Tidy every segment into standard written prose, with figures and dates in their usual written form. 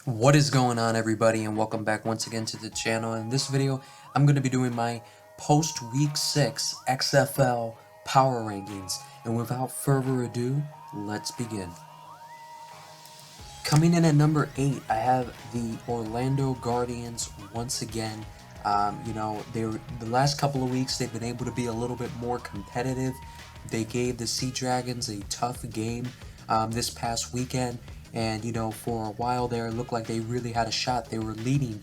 What is going on, everybody, and welcome back once again to the channel. In this video, I'm going to be doing my post week 6 XFL power rankings, and without further ado, let's begin. Coming in at number 8, I have the Orlando Guardians once again. The last couple of weeks they've been able to be a little bit more competitive. They gave the Sea Dragons a tough game this past weekend, and for a while there it looked like they really had a shot. They were leading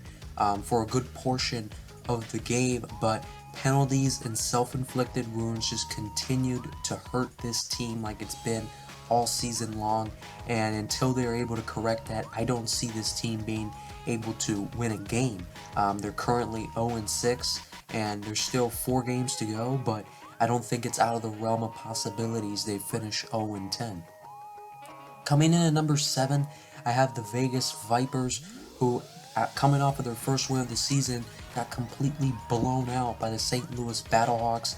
for a good portion of the game, but penalties and self-inflicted wounds just continued to hurt this team like it's been all season long, and until they're able to correct that, I don't see this team being able to win a game. They're currently 0-6, and there's still 4 games to go, but I don't think it's out of the realm of possibilities they finish 0-10. Coming in at number 7, I have the Vegas Vipers, who, coming off of their first win of the season, got completely blown out by the St. Louis Battlehawks.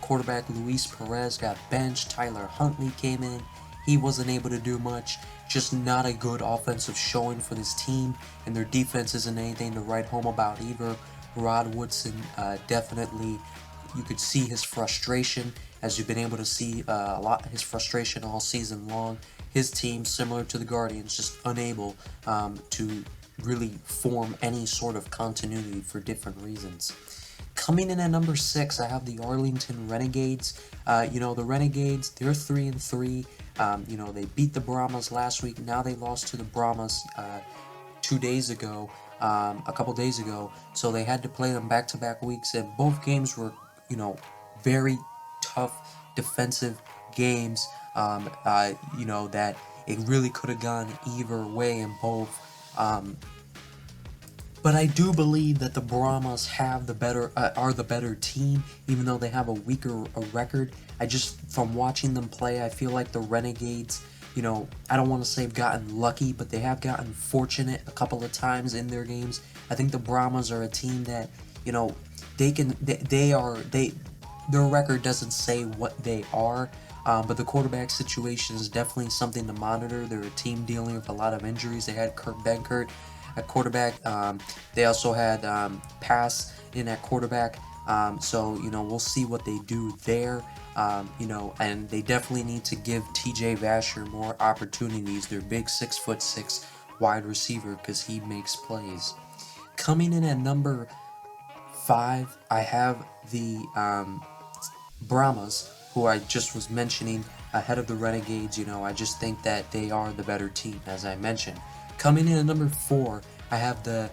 Quarterback Luis Perez got benched. Tyler Huntley came in. He wasn't able to do much. Just not a good offensive showing for this team, and their defense isn't anything to write home about either. Rod Woodson, definitely, you could see his frustration, as you've been able to see a lot of his frustration all season long. His team, similar to the Guardians, just unable to really form any sort of continuity for different reasons. Coming in at number 6, I have the Arlington Renegades. The Renegades, they're 3-3. They beat the Brahmas last week. Now they lost to the Brahmas 2 days ago, a couple days ago. So they had to play them back-to-back weeks, and both games were, very tough defensive games. That it really could have gone either way in both. But I do believe that the Brahmas have are the better team, even though they have a weaker record. From watching them play, I feel like the Renegades, I don't want to say have gotten lucky, but they have gotten fortunate a couple of times in their games. I think the Brahmas are a team that, their record doesn't say what they are. But the quarterback situation is definitely something to monitor. They're a team dealing with a lot of injuries. They had Kurt Benkert at quarterback. They also had Pass in at quarterback. So we'll see what they do there. And they definitely need to give TJ Vasher more opportunities. Their big 6'6" wide receiver, because he makes plays. Coming in at number 5, I have the Brahmas, who I just was mentioning ahead of the Renegades. I just think that they are the better team, as I mentioned. Coming in at number 4, I have the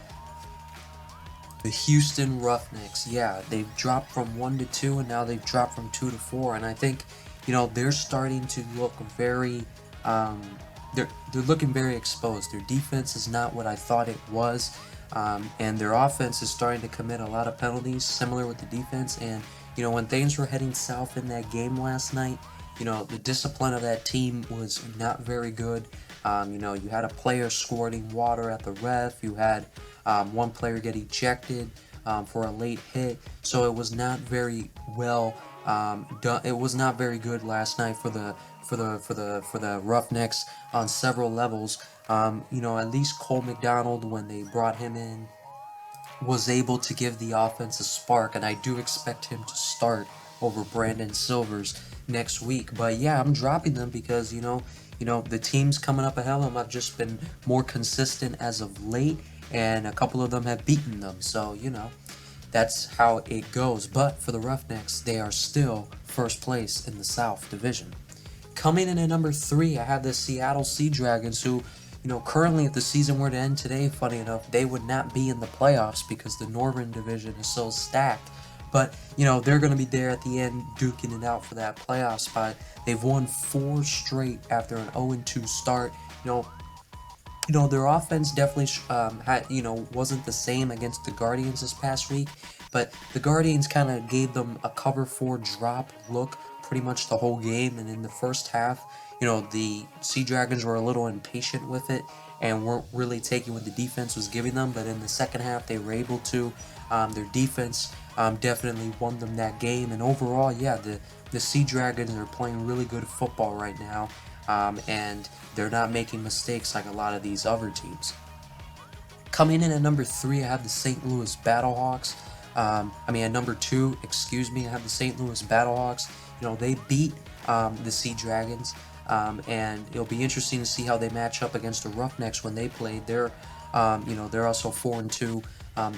Houston Roughnecks. Yeah, they've dropped from 1-2, and now they've dropped from 2-4, and I think, they're starting to look very, they're looking very exposed. Their defense is not what I thought it was, and their offense is starting to commit a lot of penalties, similar with the defense, and when things were heading south in that game last night, the discipline of that team was not very good. You had a player squirting water at the ref. You had one player get ejected for a late hit. So it was not very well done. It was not very good last night for the Roughnecks on several levels. At least Cole McDonald, when they brought him in, was able to give the offense a spark, and I do expect him to start over Brandon Silvers next week. But yeah, I'm dropping them because the teams coming up ahead of them have just been more consistent as of late, and a couple of them have beaten them. So that's how it goes. But for the Roughnecks, they are still first place in the South Division. Coming in at number 3, I have the Seattle Sea Dragons, who, currently if the season were to end today, funny enough, they would not be in the playoffs because the Northern Division is so stacked. But, they're going to be there at the end, duking it out for that playoff spot. They've won 4 straight after an 0-2 start. Their offense definitely wasn't the same against the Guardians this past week, but the Guardians kind of gave them a cover 4 drop look pretty much the whole game, and in the first half, the Sea Dragons were a little impatient with it and weren't really taking what the defense was giving them, but in the second half, they were able to. Their defense definitely won them that game, and overall, yeah, the Sea Dragons are playing really good football right now, and they're not making mistakes like a lot of these other teams. Coming in at number 3, I have the St. Louis Battlehawks. At number 2, excuse me, I have the St. Louis Battlehawks. They beat the Sea Dragons, and it'll be interesting to see how they match up against the Roughnecks when they played. They're also 4-2.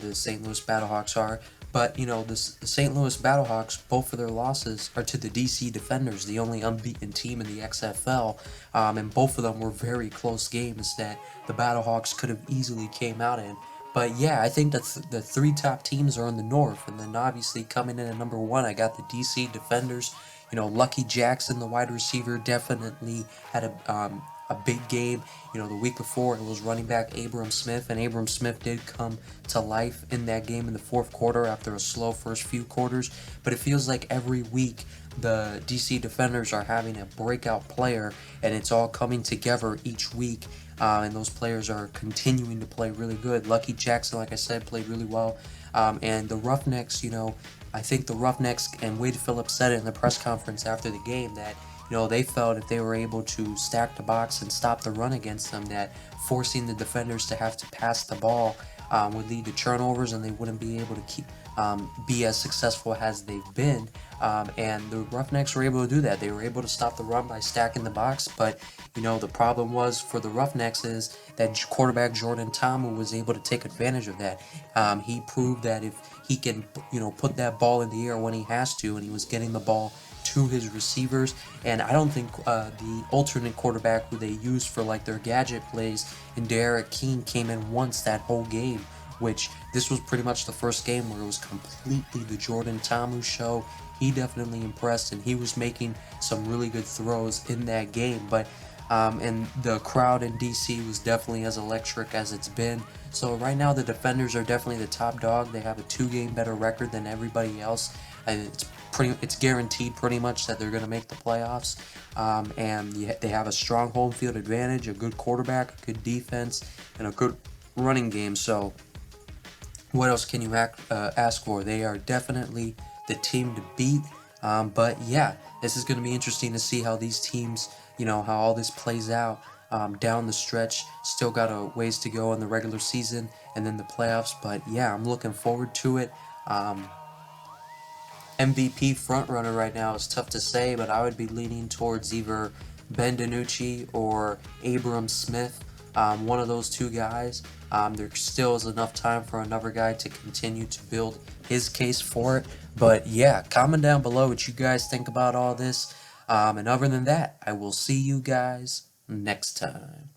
The St. Louis Battlehawks are. But, the St. Louis Battlehawks, both of their losses are to the DC Defenders, the only unbeaten team in the XFL. And both of them were very close games that the Battlehawks could have easily came out in. But yeah, I think that the 3 top teams are in the North. And then obviously coming in at number 1, I got the DC Defenders. Lucky Jackson, the wide receiver, definitely had a big game. The week before it was running back Abram Smith, and Abram Smith did come to life in that game in the fourth quarter after a slow first few quarters. But it feels like every week the DC Defenders are having a breakout player, and it's all coming together each week. And those players are continuing to play really good. Lucky Jackson, like I said, played really well. And the Roughnecks, I think the Roughnecks, and Wade Phillips said it in the press conference after the game, that they felt if they were able to stack the box and stop the run against them, that forcing the defenders to have to pass the ball would lead to turnovers, and they wouldn't be able to be as successful as they've been. And the Roughnecks were able to do that. They were able to stop the run by stacking the box, but the problem was for the Roughnecks is that quarterback Jordan Ta'amu was able to take advantage of that. He proved that if he can, put that ball in the air when he has to, and he was getting the ball to his receivers. And I don't think the alternate quarterback who they used for like their gadget plays and Derek Keene came in once that whole game, which this was pretty much the first game where it was completely the Jordan Ta'amu show. He definitely impressed, and he was making some really good throws in that game. But and the crowd in DC was definitely as electric as it's been. So right now the Defenders are definitely the top dog. They have a 2-game better record than everybody else, and it's guaranteed pretty much that they're going to make the playoffs. And they have a strong home field advantage, a good quarterback, a good defense, and a good running game. So what else can you ask for? They are definitely the team to beat. But yeah, this is going to be interesting to see how these teams, how all this plays out down the stretch. Still got a ways to go in the regular season and then the playoffs. But yeah, I'm looking forward to it. MVP frontrunner right now is tough to say, but I would be leaning towards either Ben DiNucci or Abram Smith. One of those two guys. There still is enough time for another guy to continue to build his case for it. But yeah, comment down below what you guys think about all this. And other than that, I will see you guys next time.